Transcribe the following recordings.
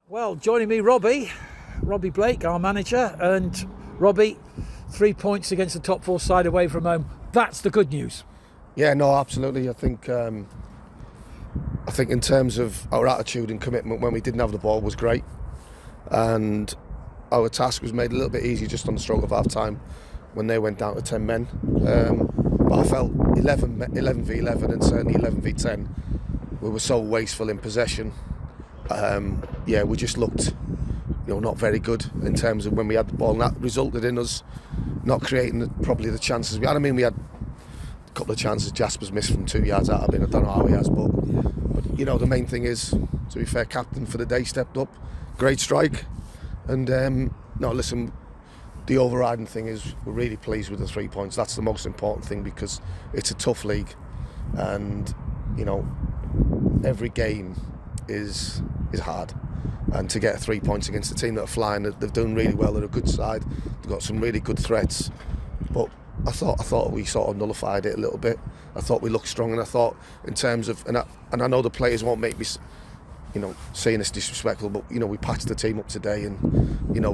Well, joining me, Robbie Blake, our manager, and Robbie, 3 points against the top four side away from home. That's the good news. Yeah, no, absolutely. I think in terms of our attitude and commitment when we didn't have the ball was great, and our task was made a little bit easier just on the stroke of half time when they went down to 10 men. But I felt 11 v 11 and certainly 11 v 10, we were so wasteful in possession. We just looked, not very good in terms of when we had the ball, and that resulted in us not creating probably the chances we had. I mean, we had a couple of chances. Jasper's missed from 2 yards out. I don't know how he has, but the main thing is, to be fair, captain for the day stepped up, great strike, and the overriding thing is we're really pleased with the 3 points. That's the most important thing, because it's a tough league, and every game is hard, and to get 3 points against a team that are flying, they've done really well. They're a good side, they've got some really good threats, but I thought we sort of nullified it a little bit. I thought we looked strong, and I thought in terms of, and I know the players won't make me saying this disrespectful, but we patched the team up today, and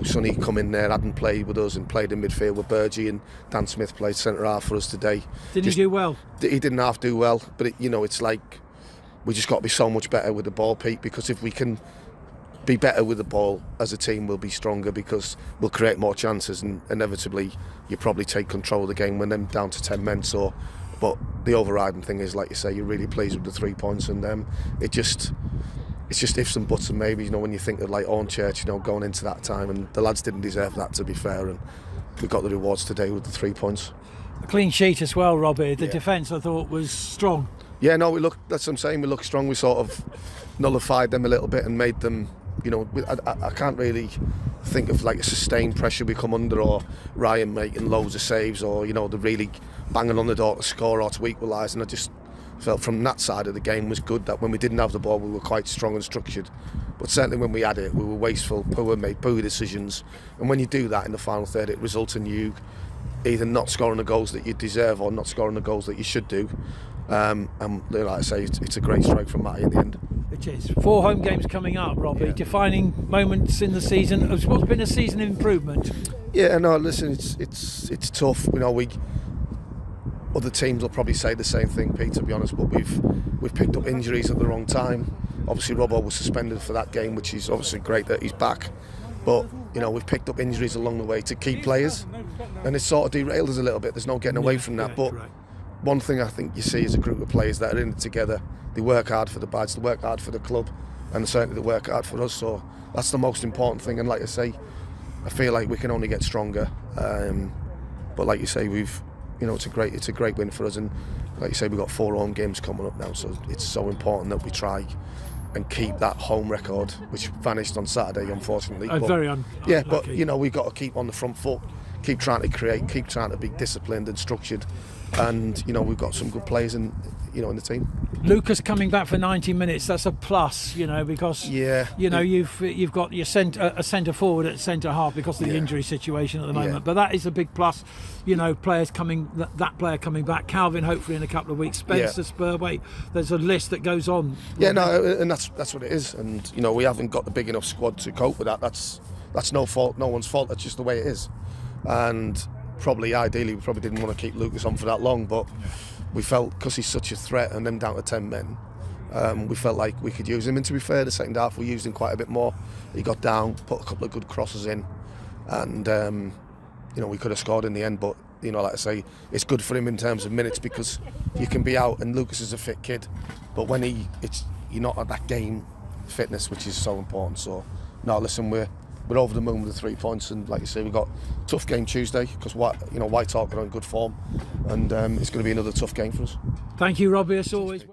Sonny come in there, hadn't played with us and played in midfield with Burgee, and Dan Smith played centre half for us today. Did he do well? He didn't half do well, but it's like we just got to be so much better with the ball, Pete, because if we can be better with the ball as a team, we'll be stronger, because we'll create more chances, and inevitably you probably take control of the game when they're down to 10 men. So, but the overriding thing is, like you say, you're really pleased with the 3 points, and it's just ifs and buts and maybes, when you think of like Hornchurch, going into that time, and the lads didn't deserve that, to be fair, and we got the rewards today with the 3 points. A clean sheet as well, Robbie. The defence, I thought, was strong. Yeah, no, that's what I'm saying, we look strong. We sort of nullified them a little bit and made them, I can't really think of like a sustained pressure we come under, or Ryan making loads of saves, or they're really banging on the door to score or to equalise, and I just felt from that side of the game was good, that when we didn't have the ball we were quite strong and structured, but certainly when we had it we were wasteful, made poor decisions, and when you do that in the final third, it results in you either not scoring the goals that you deserve or not scoring the goals that you should do. And like I say, it's a great strike from Matty in the end. It is. 4 home games coming up, Robbie. Yeah. Defining moments in the season. What's been a season improvement? Yeah, no, listen, it's tough. Other teams will probably say the same thing, Pete, to be honest, but we've picked up injuries at the wrong time. Obviously Robbo was suspended for that game, which is obviously great that he's back, but we've picked up injuries along the way to key players, and it's sort of derailed us a little bit. There's no getting away from that, but one thing I think you see is a group of players that are in it together. They work hard for the badge, they work hard for the club, and certainly they work hard for us, so that's the most important thing. And like I say, I feel like we can only get stronger, but like you say, it's a great win for us, and like you say, we've got 4 home games coming up now, so it's so important that we try and keep that home record, which vanished on Saturday, unfortunately. Very unlucky. But we've got to keep on the front foot, keep trying to create, keep trying to be disciplined and structured, and we've got some good players in the team. Lucas coming back for 90 minutes, that's a plus, because you've got your a centre forward at centre half because of the injury situation at the moment, but that is a big plus. Players coming, that player coming back, Calvin hopefully in a couple of weeks, Spencer Spurway, there's a list that goes on. Yeah, no, and that's what it is, and we haven't got the big enough squad to cope with that. That's no one's fault, that's just the way it is. And ideally we probably didn't want to keep Lucas on for that long, but we felt, because he's such a threat and them down to 10 men, we felt like we could use him. And to be fair, the second half we used him quite a bit more. He got down, put a couple of good crosses in, and we could have scored in the end, but like I say, it's good for him in terms of minutes, because you can be out, and Lucas is a fit kid, but when you're not at that game fitness, which is so important. So no, listen, we're over the moon with the 3 points, and like you say, we've got a tough game Tuesday, because White Hawk are on good form, and it's going to be another tough game for us. Thank you, Robbie, as always.